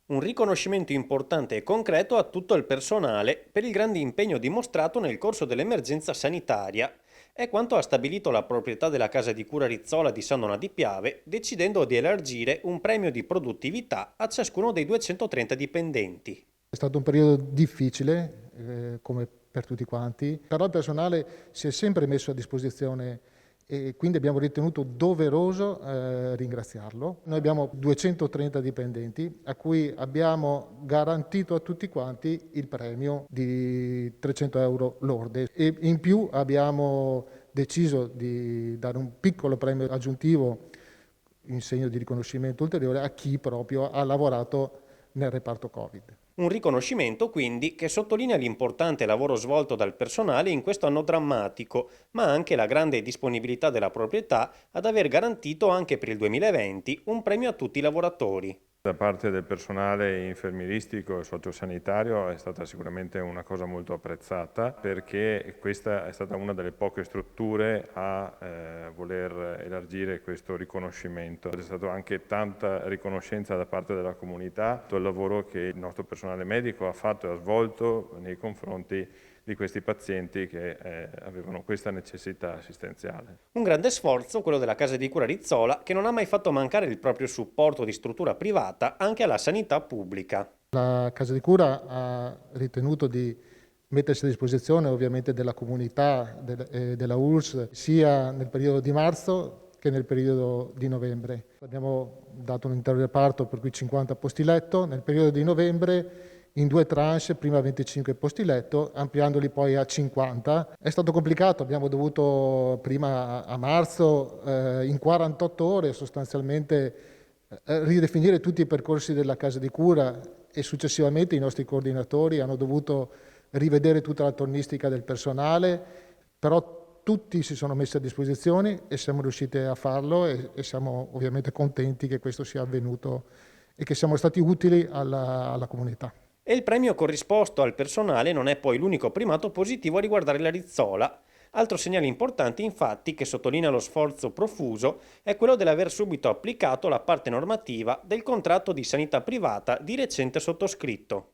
Un riconoscimento importante e concreto a tutto il personale per il grande impegno dimostrato nel corso dell'emergenza sanitaria. È quanto ha stabilito la proprietà della casa di cura Rizzola di San Donà di Piave, decidendo di elargire un premio di produttività a ciascuno dei 230 dipendenti. È stato un periodo difficile, come per tutti quanti, però il personale si è sempre messo a disposizione e quindi abbiamo ritenuto doveroso ringraziarlo. Noi abbiamo 230 dipendenti a cui abbiamo garantito a tutti quanti il premio di 300 euro lorde e in più abbiamo deciso di dare un piccolo premio aggiuntivo in segno di riconoscimento ulteriore a chi proprio ha lavorato nel reparto Covid. Un riconoscimento quindi che sottolinea l'importante lavoro svolto dal personale in questo anno drammatico, ma anche la grande disponibilità della proprietà ad aver garantito anche per il 2020 un premio a tutti i lavoratori. Da parte del personale infermieristico e sociosanitario è stata sicuramente una cosa molto apprezzata perché questa è stata una delle poche strutture a voler elargire questo riconoscimento. C'è stata anche tanta riconoscenza da parte della comunità del lavoro che il nostro personale medico ha fatto e ha svolto nei confronti di questi pazienti che avevano questa necessità assistenziale. Un grande sforzo, quello della casa di cura Rizzola, che non ha mai fatto mancare il proprio supporto di struttura privata anche alla sanità pubblica. La casa di cura ha ritenuto di mettersi a disposizione ovviamente della comunità e della ULSS sia nel periodo di marzo che nel periodo di novembre. Abbiamo dato un intero reparto per cui 50 posti letto, nel periodo di novembre in due tranche, prima 25 posti letto, ampliandoli poi a 50. È stato complicato, abbiamo dovuto prima a marzo in 48 ore sostanzialmente ridefinire tutti i percorsi della casa di cura e successivamente i nostri coordinatori hanno dovuto rivedere tutta la tornistica del personale, però tutti si sono messi a disposizione e siamo riusciti a farlo e siamo ovviamente contenti che questo sia avvenuto e che siamo stati utili alla comunità. E il premio corrisposto al personale non è poi l'unico primato positivo a riguardare la Rizzola. Altro segnale importante, infatti, che sottolinea lo sforzo profuso, è quello dell'aver subito applicato la parte normativa del contratto di sanità privata di recente sottoscritto.